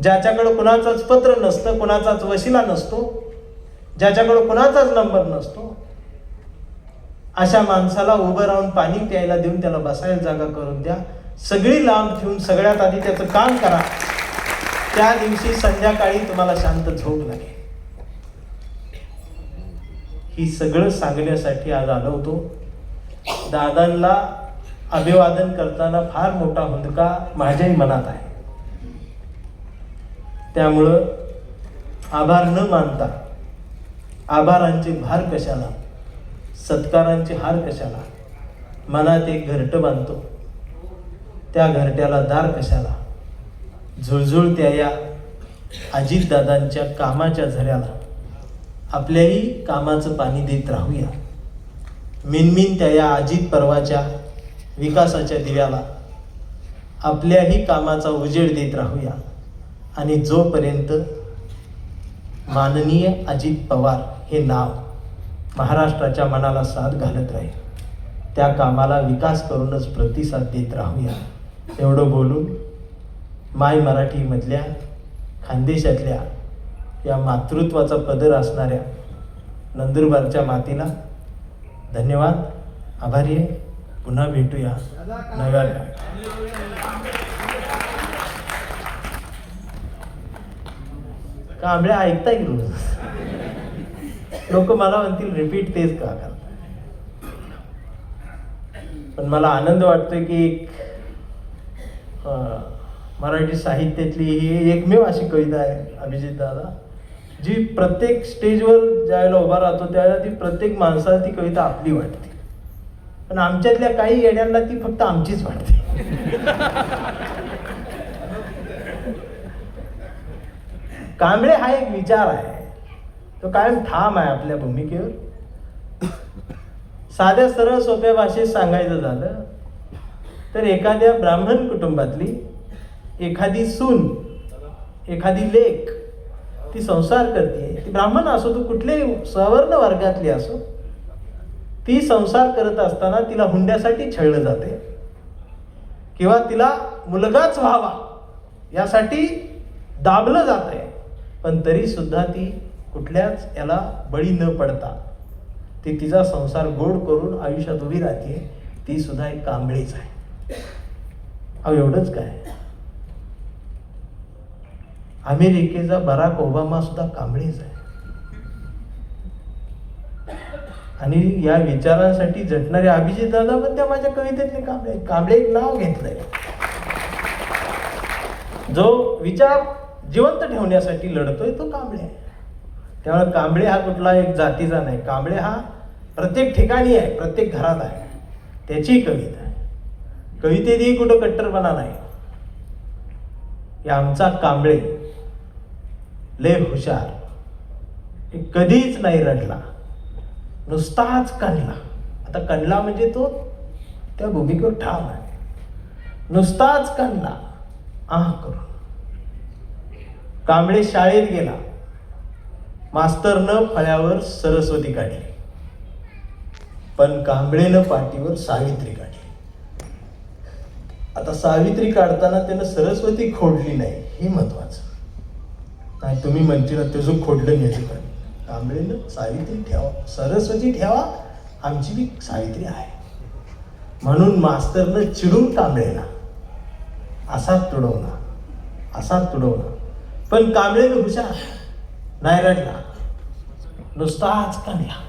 ज्याच्याकडे कुणाचंच पत्र नसतं, कुणाचाच वशिला नसतो, ज्याच्याकडे कुणाचाच नंबर नसतो, अशा माणसाला उभं राहून पाणी प्यायला देऊन त्याला बसायला जागा करून द्या. सगळी लांब ठेवून सगळ्यात आधी त्याचं काम करा. त्या दिवशी संध्याकाळी तुम्हाला शांत झोप लागेल. ही सगळं सांगण्यासाठी आज आलो होतो. दादांना अभिवादन करताना फार मोठा हुंदका माझ्याही मनात आहे. त्यामुळं आभार न मानता आभारांचे भार कशाला, सत्कारांचे हार कशाला, मनात एक घरटं बांधतो, त्या घरट्याला दार कशाला, झुळझुळत्या या अजितदादांच्या कामाच्या झऱ्याला आपल्याही कामाचं पाणी देत राहूया. मिनमिनत्या या अजित पर्वाच्या विकासाच्या दिव्याला आपल्याही कामाचा उजेड देत राहूया. आणि जोपर्यंत माननीय अजित पवार हे नाव महाराष्ट्राच्या मनाला साथ घालत राहील, त्या कामाला विकास करूनच प्रतिसाद देत राहूया. एवढं बोलून माय मराठीमधल्या खानदेशातल्या या मातृत्वाचा पदर असणाऱ्या नंदुरबारच्या मातीला धन्यवाद, आभारी आहे. पुन्हा भेटूया नव्या कांबळे ऐकताय की रोज? लोक मला म्हणतील रिपीट तेच का करताय. पण मला आनंद वाटतोय की मराठी साहित्यातली ही एकमेव अशी कविता आहे अभिजित दादा, जी प्रत्येक स्टेजवर ज्यावेळेला उभा राहतो त्यावेळेला ती प्रत्येक माणसाला ती कविता आपली वाटते. पण आमच्यातल्या काही येड्यांना ती फक्त आमचीच वाटते. कांबळे हा एक विचार आहे, तो कायम ठाम आहे आपल्या भूमिकेवर. साध्या सरळ सोप्या भाषेत सांगायचं झालं तर एखाद्या ब्राह्मण कुटुंबातली एखादी सून, एखादी लेक ती संसार करते, ती ब्राह्मण असो तो कुठल्याही सवर्ण वर्गातली असो, ती संसार करत असताना तिला हुंड्यासाठी छळलं जाते किंवा तिला मुलगाच व्हावा यासाठी दाबलं जात आहे. पण तरी सुद्धा ती कुठल्याच याला बळी न पडता ती तिचा संसार गोड करून आयुष्यात उभी राहते. ती सुद्धा एक कांबळीच आहे. अहो एवढंच काय, अमेरिकेचा बराक ओबामा सुद्धा कांबळीच आहे. आणि या विचारांसाठी झटणारे अभिजित दादा पण त्या माझ्या कवितेतले कांबळे. कांबळे एक नाव घेतलंय. जो विचार जिवंत ठेवण्यासाठी लढतोय तो कांबळे आहे. त्यामुळे कांबळे हा कुठला एक जातीचा नाही, कांबळे हा प्रत्येक ठिकाणी आहे, प्रत्येक घरात आहे. त्याची कविता आहे. कवितेतही कुठं कट्टरपणा नाही. आमचा कांबळे लय हुशार, कधीच नाही रडला, नुसताच कणला. आता कणला म्हणजे तो त्या भूमिकेवर ठाम आहे. नुसताच कणला आह करून. कांबळे शाळेत गेला, मास्तरनं फळ्यावर सरस्वती काढली, पण कांबळेनं पाठीवर सावित्री काढली. आता सावित्री काढताना त्यानं सरस्वती खोडली नाही हे महत्वाचं नाही. तुम्ही म्हणतील त्याचं खोडलं नाही, कांबळेनं सावित्री ठेवा, सरस्वती ठेवा, आमची बी सावित्री आहे. म्हणून मास्तरनं चिडून कांबळेला असाच तुडवला, असाच तुडवला. पण कांबळेनं हुशार, नाही रडला, नुसताच काढला.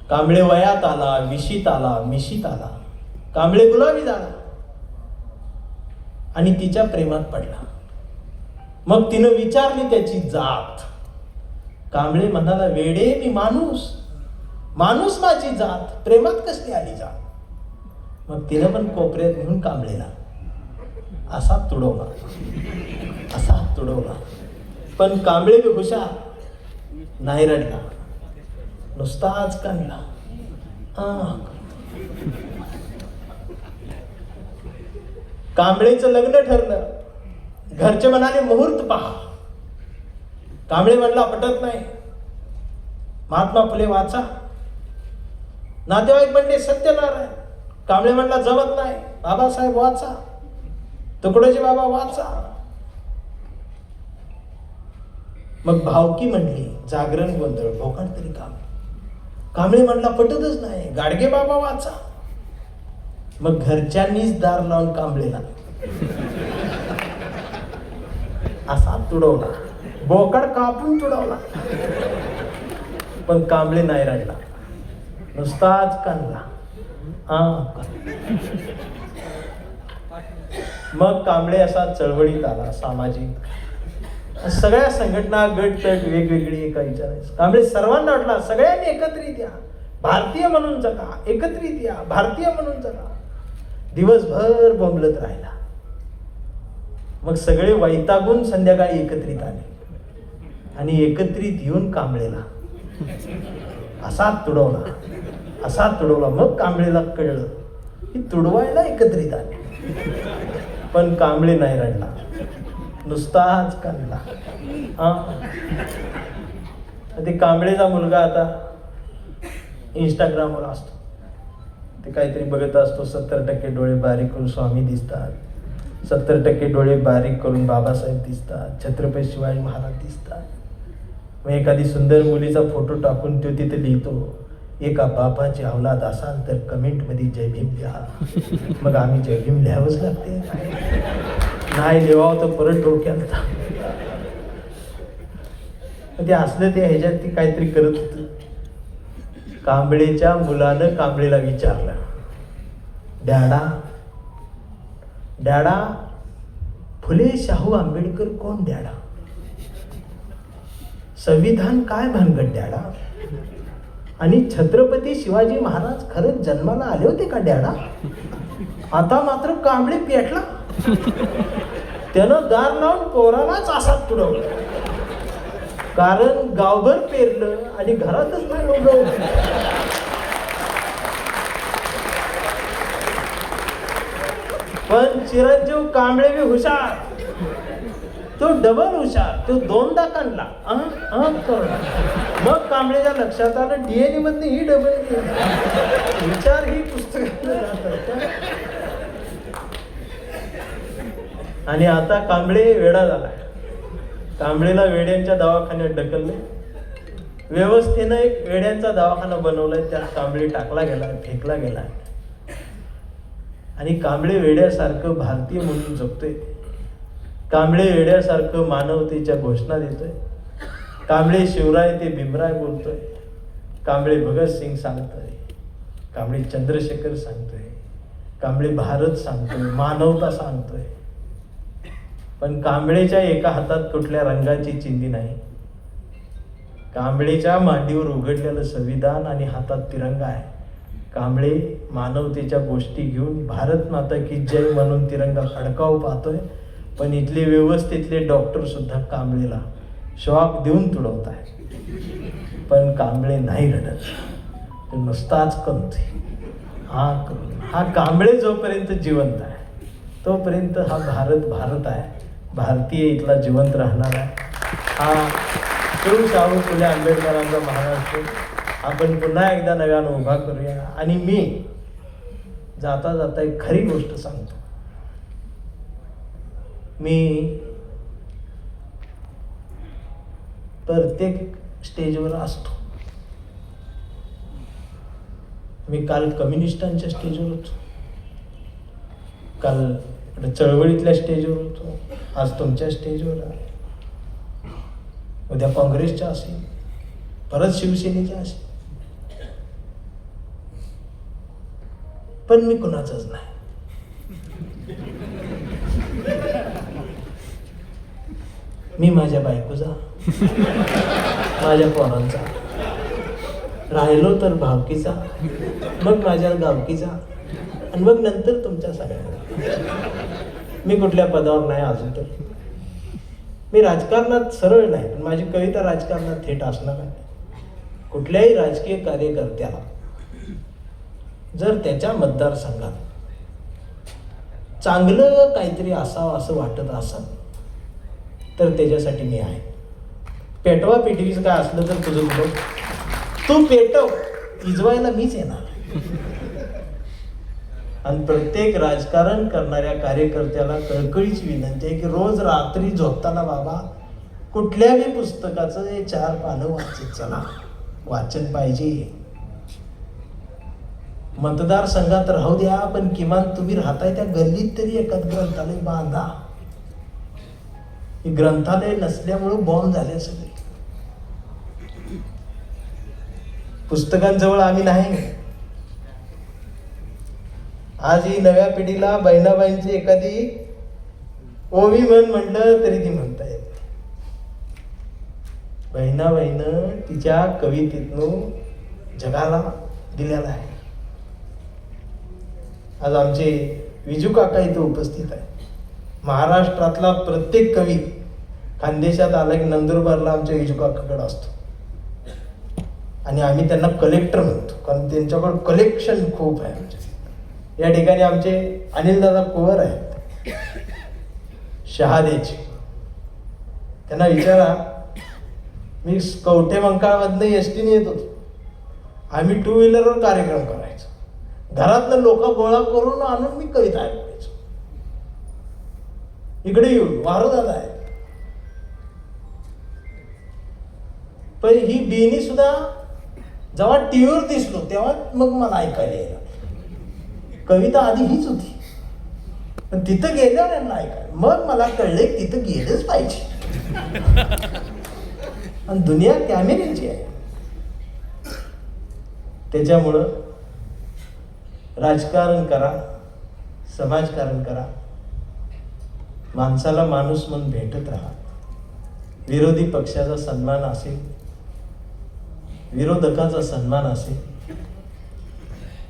कांबळे वयात आला, विशीत आला, मिशीत आला. कांबळे गुलाबी झाला आणि तिच्या प्रेमात पडला. मग तिनं विचारली त्याची जात. कांबळे म्हणाला, वेडे मी माणूस, माणूस माझी जात, प्रेमात कसली आली जात. मग तिनं पण कोपऱ्यात म्हणून कांबळेला असा तुडवला, असा तुडवला. पण कांबळे बी हुशार, नाही रडला, नुसताच काढला. कांबळेचं लग्न ठरलं. घरचे म्हणाले मुहूर्त पहा. कांबळे म्हणला पटत नाही, महात्मा फुले वाचा. नातेवाईक म्हणले सत्यनारायण. कांबळे म्हणला जमत नाही, बाबासाहेब वाचा, तुकडोजी बाबा वाचा. मग भावकी म्हणली जागरण गोंधळ, भोकाड तरी काम. कांबळे म्हणला पटतच नाही, गाडगे बाबा वाचा. मग घरच्यांनीच दार लावून कांबळेला असा तुडवला, बोकड कापून तुडवला. पण कांबळे नाही रडला, नुसताच कांदला. मग कांबळे असा चळवळीत आला, सामाजिक सगळ्या संघटना गट तट वेगवेगळी एका विचारायचं. कांबळे सर्वांना वाटला सगळ्यांनी एकत्रित या, भारतीय म्हणून जगा, एकत्रित या, भारतीय म्हणून जगा. दिवसभर बोंबलत राहिला. मग सगळे वैतागून संध्याकाळी एकत्रित आले आणि एकत्रित येऊन कांबळेला असा तुडवला, असा तुडवला. मग कांबळेला कळलं की तुडवायला एकत्रित आले. पण कांबळे नाही रडला, नुसताच कांदला. ते कांबळेचा मुलगा आता इंस्टाग्रामवर असतो, ते काहीतरी बघत असतो. 70% डोळे बारीक करून स्वामी दिसतात, 70% डोळे बारीक करून बाबासाहेब दिसतात, छत्रपती शिवाजी महाराज दिसतात. मग एखादी सुंदर मुलीचा फोटो टाकून तो तिथे लिहितो, एका बापाची अवलाद असाल तर कमेंट मध्ये जय भीम लिहा. मग आम्ही जय भीम लिहावंच लागते, नाही लिहावं तर परत डोक्यात. ते असलं ते ह्याच्यात ती काहीतरी करत होत. कांबळेच्या मुलानं कांबळेला विचारलं, डॅडा डॅडा फुले शाहू आंबेडकर कोण डॅडा? संविधान काय भानगड डॅडा? आणि छत्रपती शिवाजी महाराज खरंच जन्माला आले होते का डॅडा? आता मात्र कांबळे पेटला. त्यानं दार लावून पोरालाच असाच तुडवलं, कारण गावभर पेरलं आणि घरातच नाही उगवलं. पण चिरंजीव कांबळे बी हुशार, तो डबल हुशार, तो दोनदा काढला. मग कांबळेच्या लक्षात आलं डीएनए मध्ये ही डबल विचार ही पुस्तकात जातात. आणि आता कांबळे वेडा झाला. कांबळेला वेड्यांच्या दवाखान्यात ढकलले. व्यवस्थेनं एक वेड्यांचा दवाखाना बनवलाय, त्यात कांबळे टाकला गेला, फेकला गेला. आणि कांबळे वेड्यासारखं भारतीय म्हणून जगतोय. कांबळे वेड्यासारखं मानवतेच्या घोषणा देतोय. कांबळे शिवराय ते भीमराय बोलतोय. कांबळे भगतसिंग सांगतोय, कांबळे चंद्रशेखर सांगतोय, कांबळे भारत सांगतोय, मानवता सांगतोय. पण कांबळेच्या एका हातात कुठल्या रंगाची चिंधी नाही. कांबळेच्या मांडीवर उघडलेलं संविधान आणि हातात तिरंगा आहे. कांबळे मानवतेच्या गोष्टी घेऊन भारत माता की जय म्हणून तिरंगा फडकावू पाहतोय. पण इथले व्यवस्थेतले डॉक्टर सुद्धा कांबळेला शॉक देऊन तुडवत आहे. पण कांबळे नाही रडत, तो नुसताच करतोय. हा कांबळे जोपर्यंत जिवंत आहे तोपर्यंत हा भारत भारत आहे, भारतीय इथला जिवंत राहणार आहे. हा शाहू फुले आंबेडकरांचा महाराष्ट्र आपण पुन्हा एकदा नव्यानं उभा करूया. आणि मी जाता जाता एक खरी गोष्ट सांगतो. मी प्रत्येक स्टेजवर असतो. मी काल कम्युनिस्टांच्या स्टेजवर होतो, काल चळवळीतल्या स्टेजवर होतो, आज तुमच्या स्टेजवर आहे, उद्या काँग्रेसच्या असेल, परत शिवसेनेच्या असेल. पण मी कुणाचाच नाही. मी माझ्या बायकोचा, माझ्या पोरांचा, राहिलो तर भावकीचा, मग माझ्या गावकीचा, आणि मग नंतर तुमच्या सगळ्यांना. मी कुठल्या पदावर नाही अजून तर. मी राजकारणात सरळ नाही, पण माझी कविता राजकारणात थेट असणार आहे. कुठल्याही राजकीय कार्यकर्त्याला जर त्याच्या मतदारसंघात चांगलं काहीतरी असावं असं वाटत असाल तर त्याच्यासाठी मी आहे. पेटवा पेटवीच काय असलं तर तुझं तुझं तू पेटव, इजवायला मीच येणार. आणि प्रत्येक राजकारण करणाऱ्या कार्यकर्त्याला कळकळीची विनंती आहे की रोज रात्री झोपताना बाबा कुठल्याही पुस्तकाचं हे 4 पानं वाचत चला. वाचन पाहिजे. मतदारसंघात राहू द्या, पण किमान तुम्ही राहताय त्या गल्लीत तरी एखाद ग्रंथालय बांधा. हे ग्रंथालय नसल्यामुळे बॉम्ब झाले सगळे. पुस्तकांजवळ आम्ही नाही. आज ही नव्या पिढीला बहिणाबाईंची एखादी ओवी म्हटलं तरी ती म्हणता येत. बहिणाबाईनं तिच्या कवितेतून जगाला दिलेला आहे. आज आमचे विजू काका इथे उपस्थित आहे. महाराष्ट्रातला प्रत्येक कवी खानदेशात आला की नंदुरबारला आमच्या विजू काकाकडे असतो आणि आम्ही त्यांना कलेक्टर म्हणतो, कारण त्यांच्याकडे कलेक्शन खूप आहे. या ठिकाणी आमचे अनिलदादा कुंवर आहेत शहादेचे. त्यांना विचारा, मी कवठे मंकाळमधनं एसटीने येत होतो. आम्ही 2 व्हीलरवर कार्यक्रम करायचो. घरातलं लोक गोळा करून आणून मी कविता ऐकायचो. इकडे येऊन वारुदादा आहे. पण ही बेनी सुद्धा जेव्हा टीव्हीवर दिसलो तेव्हा मग मला ऐकायला यायला. कविता आधी हीच होती, पण तिथं गेल्यावर यांना ऐकायला मग मला कळले की तिथं गेलंच पाहिजे. आणि दुनिया कॅमेऱ्याची आहे. त्याच्यामुळं राजकारण करा, समाजकारण करा, माणसाला माणूस म्हणून भेटत राहा. विरोधी पक्षाचा सन्मान असेल, विरोधकाचा सन्मान असेल.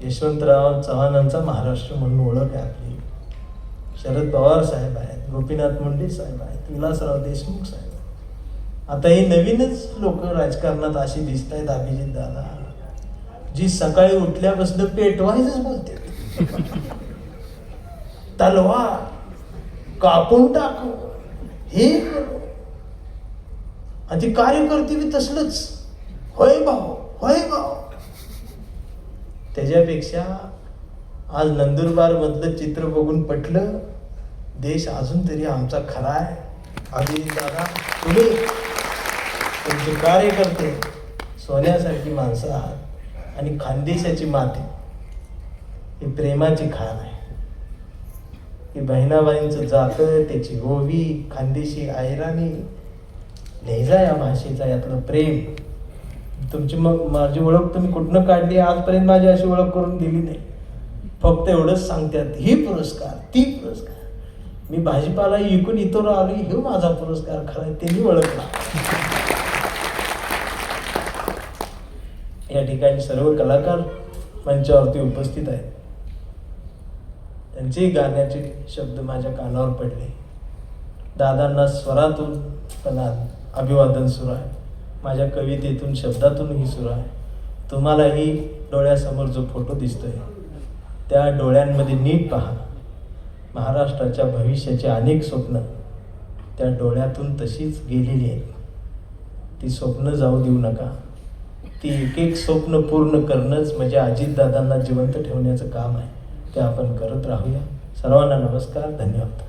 यशवंतराव चव्हाणांचा महाराष्ट्र म्हणून ओळख आहे आपली. शरद पवार साहेब आहेत, गोपीनाथ मुंडे साहेब आहेत, विलासराव देशमुख साहेब. आता ही नवीनच लोक राजकारणात अशी दिसत आहेत. अभिजित दादा जी सकाळी उठल्यापासून पेटवायचंच बोलते. तलवार कापून टाकू हे करू. आणि ती कार्यकर्ते बी तसलंच, होय भाऊ होय भाऊ. त्याच्यापेक्षा आज नंदुरबार मधलं चित्र बघून पटलं, देश अजून तरी आमचा खरा आहे. अभिजित दादा, तुम्ही तुमचे कार्यकर्ते सोन्यासारखी माणसं आहात आणि खानदेशाची माती ही प्रेमाची खाण आहे. ही बहिणाबाईंचं जातं, त्याची ओवी, खानदेशी आयराणी, लहेजा या भाषेचा, यातलं प्रेम. तुमची मग माझी ओळख तुम्ही कुठनं काढली आजपर्यंत माझी अशी ओळख करून दिली नाही. फक्त एवढंच सांगतात ही पुरस्कार ती पुरस्कार. मी भाजीपाला इकून इथं आलो, हे माझा पुरस्कार खरा आहे, त्यांनी ओळखला. या ठिकाणी सर्व कलाकार मंचावरती उपस्थित आहेत. त्यांचेही गाण्याचे शब्द माझ्या कानावर पडले. दादांना स्वरातून पण अभिवादन सुरू आहे, माझ्या कवितेतून शब्दातूनही सुरू आहे. तुम्हालाही डोळ्यासमोर जो फोटो दिसतोय त्या डोळ्यांमध्ये नीट पहा. महाराष्ट्राच्या भविष्याची अनेक स्वप्न त्या डोळ्यातून तशीच गेलेली आहेत. ती स्वप्न जाऊ देऊ नका. ती एक एक स्वप्न पूर्ण करणंच म्हणजे अजितदादांना जिवंत ठेवण्याचं काम आहे. ते आपण करत राहूया. सर्वांना नमस्कार, धन्यवाद.